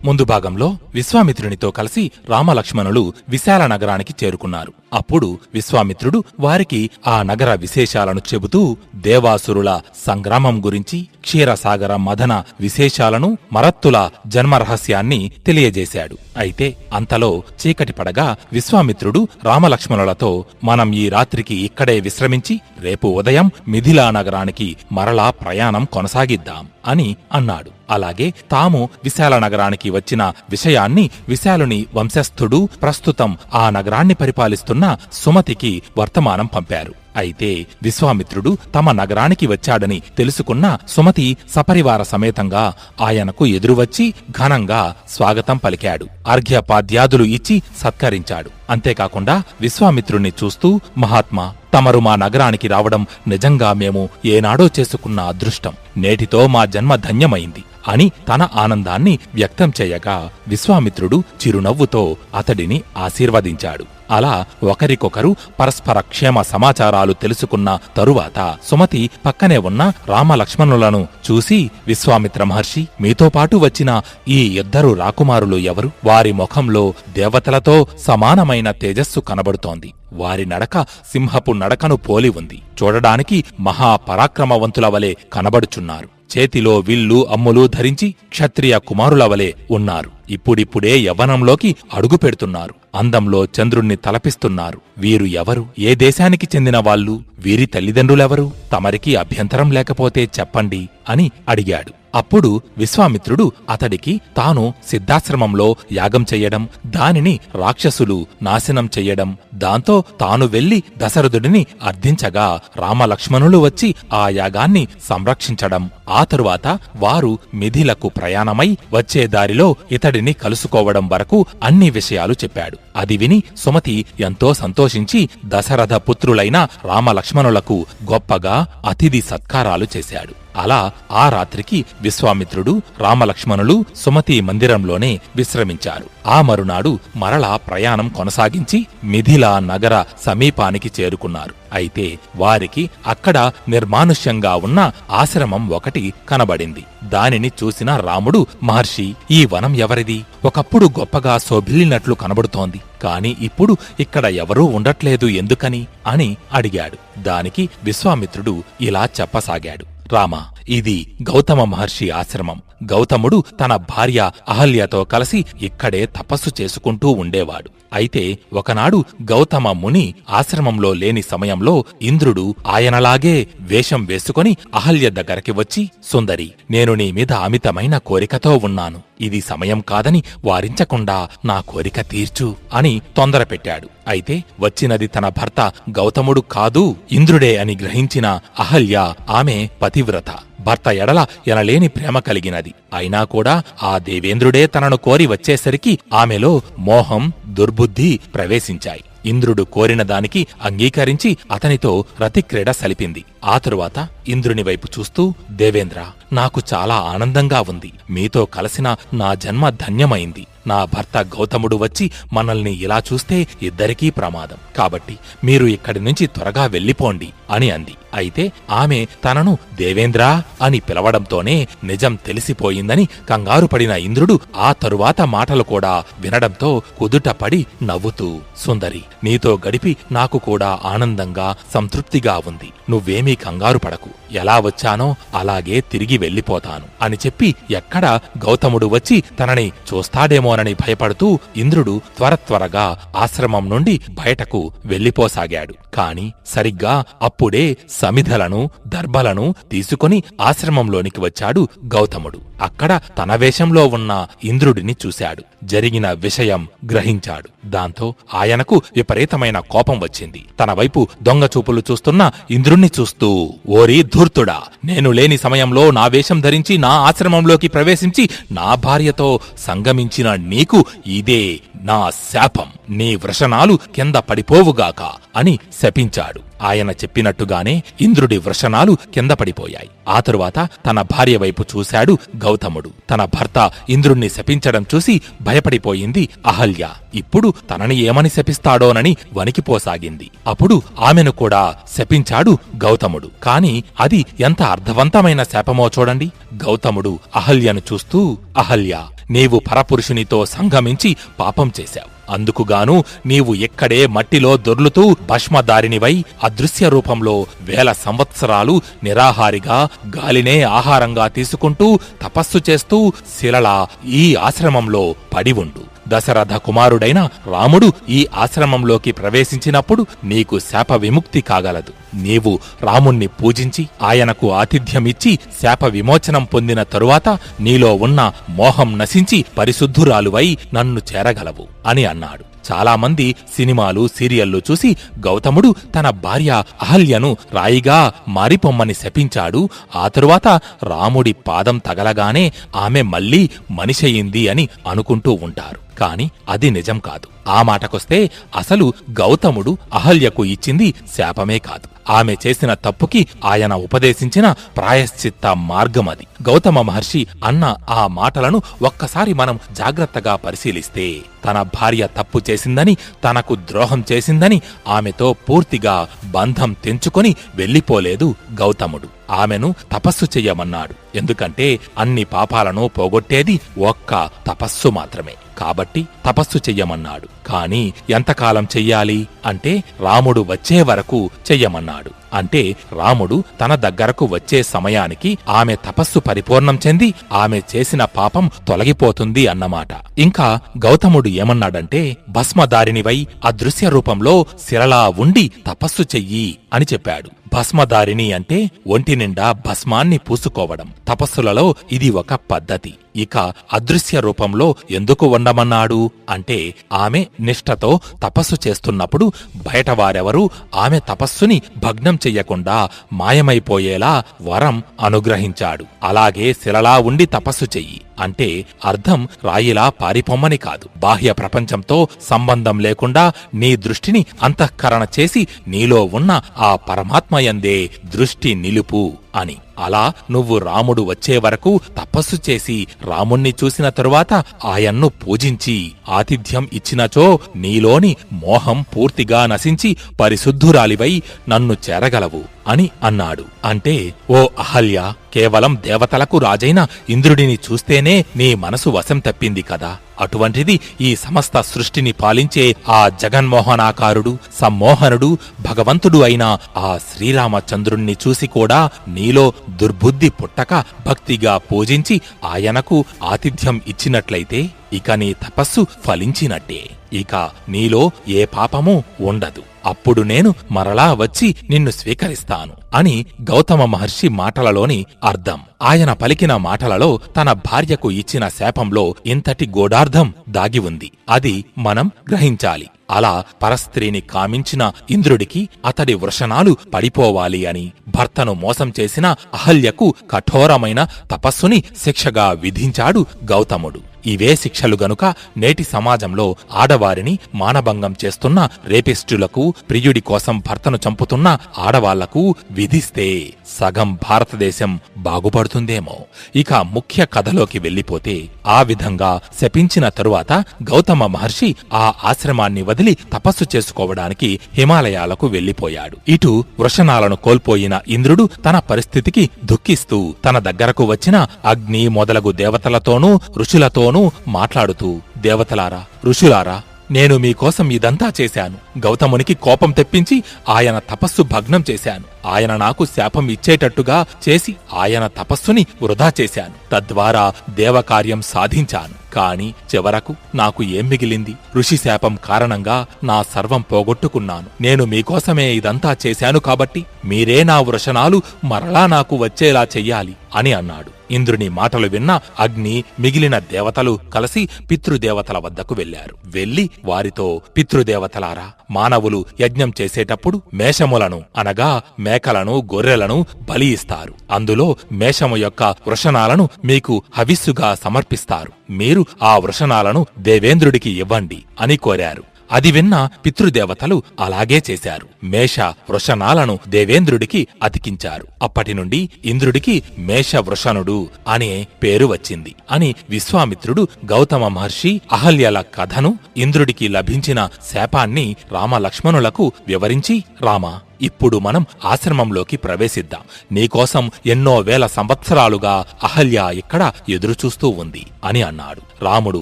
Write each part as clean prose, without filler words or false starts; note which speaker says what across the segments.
Speaker 1: ముందు భాగంలో విశ్వామిత్రునితో కలిసి రామలక్ష్మణులు విశాల నగరానికి చేరుకున్నారు. అప్పుడు విశ్వామిత్రుడు వారికి ఆ నగర విశేషాలను చెబుతూ దేవాసురుల సంగ్రామం గురించి, క్షీరసాగర మదన విశేషాలను, మరత్తుల జన్మరహస్యాన్ని తెలియజేశాడు. అయితే అంతలో చీకటి పడగా విశ్వామిత్రుడు రామలక్ష్మణులతో మనం ఈ రాత్రికి ఇక్కడే విశ్రమించి రేపు ఉదయం మిథిలా నగరానికి మరలా ప్రయాణం కొనసాగిద్దాం అని అన్నాడు. అలాగే తాము విశాల నగరానికి వచ్చిన విషయాన్ని విశాలుని వంశస్థుడు ప్రస్తుతం ఆ నగరాన్ని పరిపాలిస్తున్న సుమతికి వర్తమానం పంపారు. అయితే విశ్వామిత్రుడు తమ నగరానికి వచ్చాడని తెలుసుకున్న సుమతి సపరివార సమేతంగా ఆయనకు ఎదురువచ్చి ఘనంగా స్వాగతం పలికాడు. అర్ఘ్యపాద్యాదులు ఇచ్చి సత్కరించాడు. అంతేకాకుండా విశ్వామిత్రుణ్ణి చూస్తూ, మహాత్మా, తమరు మా నగరానికి రావడం నిజంగా మేము ఏనాడో చేసుకున్న అదృష్టం. నేటితో మా జన్మ ధన్యమైంది అని తన ఆనందాన్ని వ్యక్తం చేయగా విశ్వామిత్రుడు చిరునవ్వుతో అతడిని ఆశీర్వదించాడు. అలా ఒకరికొకరు పరస్పర క్షేమ సమాచారాలు తెలుసుకున్న తరువాత సుమతి పక్కనే ఉన్న రామలక్ష్మణులను చూసి, విశ్వామిత్ర మహర్షి, మీతో పాటు వచ్చిన ఈ ఇద్దరు రాకుమారులు ఎవరు? వారి ముఖంలో దేవతలతో సమానమైన తేజస్సు కనబడుతోంది. వారి నడక సింహపు నడకను పోలి ఉంది. చూడడానికి మహాపరాక్రమవంతుల వలె కనబడుచున్నారు. చేతిలో విల్లు అమ్ములు ధరించి క్షత్రియ కుమారుల వలె ఉన్నారు. ఇప్పుడిప్పుడే యవ్వనంలోకి అడుగు పెడుతున్నారు. అందంలో చంద్రుణ్ణి తలపిస్తున్నారు. వీరు ఎవరు? ఏ దేశానికి చెందిన వాళ్ళు? వీరి తల్లిదండ్రులెవరు? తమరికి అభ్యంతరం లేకపోతే చెప్పండి అని అడిగాడు. అప్పుడు విశ్వామిత్రుడు అతడికి తాను సిద్ధాశ్రమంలో యాగం చెయ్యడం, దానిని రాక్షసులు నాశనం చెయ్యడం, దాంతో తాను వెళ్లి దశరథుడిని అర్థించగా రామలక్ష్మణులు వచ్చి ఆ యాగాన్ని సంరక్షించడం, ఆ తరువాత వారు మిథిలకు ప్రయాణమై వచ్చే దారిలో ఇతడిని కలుసుకోవడం వరకు అన్ని విషయాలు చెప్పాడు. అది విని సుమతి ఎంతో సంతోషించి దశరథ పుత్రులైన రామలక్ష్మణులకు గొప్పగా అతిథి సత్కారాలు చేశాడు. అలా ఆ రాత్రికి విశ్వామిత్రుడు, రామలక్ష్మణులు సుమతి మందిరంలోనే విశ్రమించారు. ఆ మరునాడు మరలా ప్రయాణం కొనసాగించి మిథిలా నగర సమీపానికి చేరుకున్నారు. అయితే వారికి అక్కడ నిర్మానుష్యంగా ఉన్న ఆశ్రమం ఒకటి కనబడింది. దానిని చూసిన రాముడు, మహర్షి, ఈ వనం ఎవరిది? ఒకప్పుడు గొప్పగా శోభిల్లినట్లు కనబడుతోంది, కాని ఇప్పుడు ఇక్కడ ఎవరూ ఉండట్లేదు, ఎందుకని అని అడిగాడు. దానికి విశ్వామిత్రుడు ఇలా చెప్పసాగాడు. రామ, ఇది గౌతమ మహర్షి ఆశ్రమం. గౌతముడు తన భార్య అహల్యతో కలిసి ఇక్కడే తపస్సు చేసుకుంటూ ఉండేవాడు. అయితే ఒకనాడు గౌతమ ముని ఆశ్రమంలో లేని సమయంలో ఇంద్రుడు ఆయనలాగే వేషం వేసుకుని అహల్య దగ్గరికి వచ్చి, సుందరి, నేను నీ మీద అమితమైన కోరికతో ఉన్నాను. ఇది సమయం కాదని వారించకుండా నా కోరిక తీర్చు అని తొందర పెట్టాడు. అయితే వచ్చినది తన భర్త గౌతముడు కాదు, ఇంద్రుడే అని గ్రహించిన అహల్య, ఆమె పతివ్రత, భర్త ఎడల ఎనలేని ప్రేమ కలిగినది. అయినా కూడా ఆ దేవేంద్రుడే తనను కోరి వచ్చేసరికి ఆమెలో మోహం, దుర్బుద్ధి ప్రవేశించాయి. ఇంద్రుడు కోరిన దానికి అంగీకరించి అతనితో రతిక్రీడ సలిపింది. ఆ తరువాత ఇంద్రుని వైపు చూస్తూ, దేవేంద్ర, నాకు చాలా ఆనందంగా ఉంది. మీతో కలిసిన నా జన్మ ధన్యమైంది. నా భర్త గౌతముడు వచ్చి మనల్ని ఇలా చూస్తే ఇద్దరికీ ప్రమాదం. కాబట్టి మీరు ఇక్కడి నుంచి త్వరగా వెళ్ళిపోండి అని అంది. అయితే ఆమె తనను దేవేంద్రా అని పిలవడంతోనే నిజం తెలిసిపోయిందని కంగారు పడిన ఇంద్రుడు ఆ తరువాత మాటలు కూడా వినడంతో కుదుటపడి నవ్వుతూ, సుందరి, నీతో గడిపి నాకు కూడా ఆనందంగా సంతృప్తిగా ఉంది. నువ్వేమీ కంగారు పడకు. ఎలా వచ్చానో అలాగే తిరిగి వెళ్ళిపోతాను అని చెప్పి ఎక్కడ గౌతముడు వచ్చి తనని చూస్తాడేమోనని భయపడుతూ ఇంద్రుడు త్వరగా ఆశ్రమం నుండి బయటకు వెళ్ళిపోసాగాడు. కాని సరిగ్గా అప్పుడే సమిధలను, దర్భలను తీసుకుని ఆశ్రమంలోనికి వచ్చాడు గౌతముడు. అక్కడ తన వేషంలో ఉన్న ఇంద్రుడిని చూశాడు. జరిగిన విషయం గ్రహించాడు. దాంతో ఆయనకు విపరీతమైన కోపం వచ్చింది. తన వైపు దొంగ చూపులు చూస్తున్న ఇంద్రుణ్ణి చూస్తూ, ఓరి ధూర్తుడా, నేను లేని సమయంలో నా వేషం ధరించి నా ఆశ్రమంలోకి ప్రవేశించి నా భార్యతో సంగమించిన నీకు ఇదే నా శాపం. నీ వృషణాలు కింద పడిపోవుగాక అని శపించాడు. ఆయన చెప్పినట్టుగానే ఇంద్రుడి వృషణాలు కింద పడిపోయాయి. ఆ తరువాత తన భార్య వైపు చూశాడు గౌతముడు. తన భర్త ఇంద్రుణ్ణి శపించడం చూసి భయపడిపోయింది అహల్య. ఇప్పుడు తనని ఏమని శపిస్తాడోనని వణికిపోసాగింది. అప్పుడు ఆమెను కూడా శపించాడు గౌతముడు. కాని అది ఎంత అర్థవంతమైన శాపమో చూడండి. గౌతముడు అహల్యను చూస్తూ, అహల్య, నీవు పరపురుషునితో సంగమించి పాపం చేశావు. అందుకుగాను నీవు ఇక్కడే మట్టిలో దొర్లుతూ భస్మదారినివై అదృశ్య రూపంలో 1000 సంవత్సరాలు నిరాహారిగా గాలినే ఆహారంగా తీసుకుంటూ తపస్సు చేస్తూ శిలలా ఈ ఆశ్రమంలో పడి ఉండు. దశరథ కుమారుడైన రాముడు ఈ ఆశ్రమంలోకి ప్రవేశించినప్పుడు నీకు శాప విముక్తి కాగలదు. నీవు రాముణ్ణి పూజించి ఆయనకు ఆతిథ్యమిచ్చి శాప విమోచనం పొందిన తరువాత నీలో ఉన్న మోహం నశించి పరిశుద్ధురాలువై నన్ను చేరగలవు అని అన్నాడు. చాలామంది సినిమాలు, సీరియళ్లు చూసి గౌతముడు తన భార్య అహల్యను రాయిగా మారిపొమ్మని శపించాడు. ఆ తరువాత రాముడి పాదం తగలగానే ఆమె మళ్లీ మనిషయింది అని అనుకుంటూ ఉంటారు. కాని అది నిజం కాదు. ఆ మాటకొస్తే అసలు గౌతముడు అహల్యకు ఇచ్చింది శాపమే కాదు, ఆమె చేసిన తప్పుకి ఆయన ఉపదేశించిన ప్రాయశ్చిత్త మార్గమది. గౌతమ మహర్షి అన్న ఆ మాటలను ఒక్కసారి మనం జాగ్రత్తగా పరిశీలిస్తే, తన భార్య తప్పు చేసిందని, తనకు ద్రోహం చేసిందని ఆమెతో పూర్తిగా బంధం తెంచుకొని వెళ్ళిపోలేదు గౌతముడు. ఆమెను తపస్సు చెయ్యమన్నాడు. ఎందుకంటే అన్ని పాపాలను పోగొట్టేది ఒక్క తపస్సు మాత్రమే. కాబట్టి తపస్సు చెయ్యమన్నాడు. కాని ఎంతకాలం చెయ్యాలి అంటే రాముడు వచ్చే వరకు చెయ్యమన్నాడు. అంటే రాముడు తన దగ్గరకు వచ్చే సమయానికి ఆమె తపస్సు పరిపూర్ణం చెంది ఆమె చేసిన పాపం తొలగిపోతుంది అన్నమాట. ఇంకా గౌతముడు ఏమన్నాడంటే, భస్మదారినివై అదృశ్య రూపంలో శిలలా ఉండి తపస్సు చెయ్యి అని చెప్పాడు. భస్మదారిని అంటే ఒంటి నిండా భస్మాన్ని పూసుకోవడం. తపస్సులలో ఇది ఒక పద్ధతి. ఇక అదృశ్య రూపంలో ఎందుకు ఉండమన్నాడు అంటే, ఆమె నిష్ఠతో తపస్సు చేస్తున్నప్పుడు బయటవారెవరూ ఆమె తపస్సుని భగ్నం చెయ్యకుండా మాయమైపోయేలా వరం అనుగ్రహించాడు. అలాగే శిలలా ఉండి తపస్సు చెయ్యి అంటే అర్థం రాయిలా పారిపోమ్మని కాదు. బాహ్య ప్రపంచంతో సంబంధం లేకుండా నీ దృష్టిని అంతఃకరణ చేసి నీలో ఉన్న ఆ పరమాత్మయందే దృష్టి నిలుపు అని. అలా నువ్వు రాముడు వచ్చే వరకు తపస్సు చేసి రాముణ్ణి చూసిన తరువాత ఆయన్ను పూజించి ఆతిథ్యం ఇచ్చినచో నీలోని మోహం పూర్తిగా నశించి పరిశుద్ధురాలివై నన్ను చేరగలవు అని అన్నాడు. అంటే, ఓ అహల్య, కేవలం దేవతలకు రాజైన ఇంద్రుడిని చూస్తేనే నీ మనసు వశం తప్పింది కదా. అటువంటిది ఈ సమస్త సృష్టిని పాలించే ఆ జగన్మోహనాకారుడు, సమ్మోహనుడు, భగవంతుడు అయిన ఆ శ్రీరామచంద్రుణ్ణి చూసి కూడా నీలో దుర్బుద్ధి పుట్టక భక్తిగా పూజించి ఆయనకు ఆతిథ్యం ఇచ్చినట్లయితే ఇక నీ తపస్సు ఫలించినట్టే. ఇక నీలో ఏ పాపమూ ఉండదు. అప్పుడు నేను మరలా వచ్చి నిన్ను స్వీకరిస్తాను అని గౌతమ మహర్షి మాటలలోని అర్థం. ఆయన పలికిన మాటలలో తన భార్యకు ఇచ్చిన శాపంలో ఇంతటి గూఢార్థం దాగి ఉంది. అది మనం గ్రహించాలి. అలా పరస్త్రీని కామించిన ఇంద్రుడికి అతడి వృషణాలు పడిపోవాలి అని భర్తను మోసం చేసిన అహల్యకు కఠోరమైన తపస్సుని శిక్షగా విధించాడు గౌతముడు. ఇవే శిక్షలు గనుక నేటి సమాజంలో ఆడవారిని మానభంగం చేస్తున్న రేపిస్టులకు, ప్రియుడి కోసం భర్తను చంపుతున్న ఆడవాళ్లకు విధిస్తే సగం భారతదేశం బాగుపడుతుందేమో. ఇక ముఖ్య కథలోకి వెళ్లిపోతే, ఆ విధంగా శపించిన తరువాత గౌతమ మహర్షి ఆ ఆశ్రమాన్ని వదిలి తపస్సు చేసుకోవడానికి హిమాలయాలకు వెళ్లిపోయాడు. ఇటు వృషణాలను కోల్పోయిన ఇంద్రుడు తన పరిస్థితికి దుఃఖిస్తూ తన దగ్గరకు వచ్చిన అగ్ని మొదలగు దేవతలతోనూ ఋషులతోనూ మాట్లాడుతూ, దేవతలారా, ఋషులారా, నేను మీకోసం ఇదంతా చేశాను. గౌతమునికి కోపం తెప్పించి ఆయన తపస్సు భగ్నం చేశాను. ఆయన నాకు శాపం ఇచ్చేటట్టుగా చేసి ఆయన తపస్సుని వృధా చేశాను. తద్వారా దేవకార్యం సాధించాను. కాని చివరకు నాకు ఏం మిగిలింది? ఋషి శాపం కారణంగా నా సర్వం పోగొట్టుకున్నాను. నేను మీకోసమే ఇదంతా చేశాను కాబట్టి మీరే నా వృషణాలు మరలా నాకు వచ్చేలా చెయ్యాలి అని అన్నాడు. ఇంద్రుని మాటలు విన్న అగ్ని, మిగిలిన దేవతలు కలిసి పితృదేవతల వద్దకు వెళ్లారు. వెళ్లి వారితో, పితృదేవతలారా, మానవులు యజ్ఞం చేసేటప్పుడు మేషములను అనగా మేకలను, గొర్రెలను బలి ఇస్తారు. అందులో మేషము యొక్క వృషణాలను మీకు హవిస్సుగా సమర్పిస్తారు. మీరు ఆ వృషణాలను దేవేంద్రుడికి ఇవ్వండి అని కోరారు. అది విన్న పితృదేవతలు అలాగే చేశారు. మేష వృషణాలను దేవేంద్రుడికి అతికించారు. అప్పటి నుండి ఇంద్రుడికి మేషవృషణుడు అనే పేరు వచ్చింది అని విశ్వామిత్రుడు గౌతమ మహర్షి అహల్యల కథను, ఇంద్రుడికి లభించిన శాపాన్ని రామలక్ష్మణులకు వివరించి, రామా, ఇప్పుడు మనం ఆశ్రమంలోకి ప్రవేశిద్దాం. నీకోసం ఎన్నో వేల సంవత్సరాలుగా అహల్య ఇక్కడ ఎదురుచూస్తూ ఉంది అని అన్నాడు. రాముడు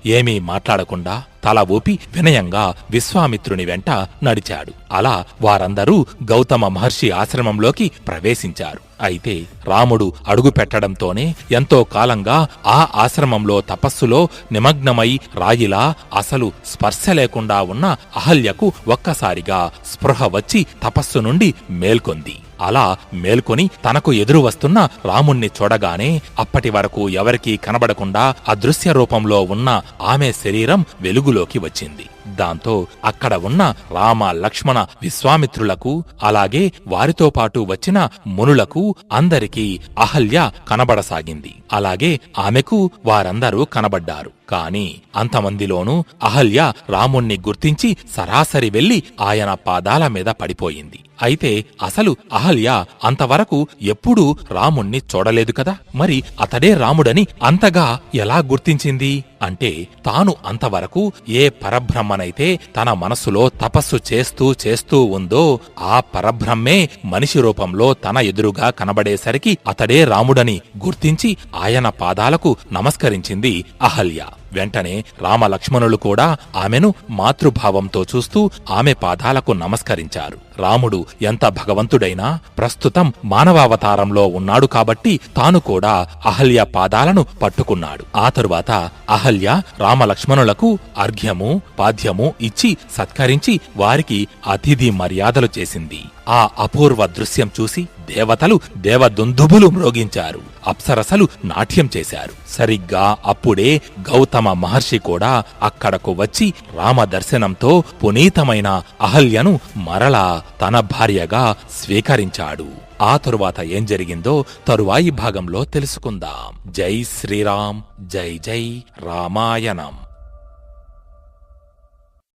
Speaker 1: ఏమీ మాట్లాడకుండా తల ఊపి వినయంగా విశ్వామిత్రుని వెంట నడిచాడు. అలా వారందరూ గౌతమ మహర్షి ఆశ్రమంలోకి ప్రవేశించారు. అయితే రాముడు అడుగు పెట్టడంతోనే ఎంతో కాలంగా ఆ ఆశ్రమంలో తపస్సులో నిమగ్నమై రాయిలా అసలు స్పర్శ లేకుండా ఉన్న అహల్యకు ఒక్కసారిగా స్పృహ వచ్చి తపస్సు నుండి మేల్కొంది. అలా మేల్కొని తనకు ఎదురు వస్తున్న రాముణ్ణి చూడగానే అప్పటి వరకు ఎవరికీ కనబడకుండా అదృశ్య రూపంలో ఉన్న ఆమె శరీరం వెలుగులోకి వచ్చింది. దాంతో అక్కడ ఉన్న రామ, లక్ష్మణ, విశ్వామిత్రులకు అలాగే వారితో పాటు వచ్చిన మునులకు అందరికీ అహల్య కనబడసాగింది. అలాగే ఆమెకు వారందరూ కనబడ్డారు. కాని అంతమందిలోనూ అహల్య రాముణ్ణి గుర్తించి సరాసరి వెళ్లి ఆయన పాదాల మీద పడిపోయింది. అయితే అసలు అహల్య అంతవరకు ఎప్పుడూ రాముణ్ణి చూడలేదు కదా, మరి అతడే రాముడని అంతగా ఎలా గుర్తించింది అంటే, తాను అంతవరకు ఏ పరబ్రహ్మనైతే తన మనసులో తపస్సు చేస్తూ ఉందో ఆ పరబ్రహ్మే మనిషి రూపంలో తన ఎదురుగా కనబడేసరికి అతడే రాముడని గుర్తించి ఆయన పాదాలకు నమస్కరించింది అహల్య. వెంటనే రామలక్ష్మణులు కూడా ఆమెను మాతృభావంతో చూస్తూ ఆమె పాదాలకు నమస్కరించారు. రాముడు ఎంత భగవంతుడైనా ప్రస్తుతం మానవావతారంలో ఉన్నాడు కాబట్టి తాను కూడా అహల్య పాదాలను పట్టుకున్నాడు. ఆ తరువాత అహల్య రామలక్ష్మణులకు అర్ఘ్యము, పాద్యము ఇచ్చి సత్కరించి వారికి అతిథి మర్యాదలు చేసింది. ఆ అపూర్వ దృశ్యం చూసి దేవతలు దేవదుందుభులు మ్రోగించారు, అప్సరసలు నాట్యం చేశారు. సరిగ్గా అప్పుడే గౌతమ మహర్షి కూడా అక్కడకు వచ్చి రామదర్శనంతో పునీతమైన అహల్యను మరలా తన భార్యగా స్వీకరించాడు. ఆ తరువాత ఏం జరిగిందో తరువాయి భాగంలో తెలుసుకుందాం. జై శ్రీరామ్, జై జై రామాయణం.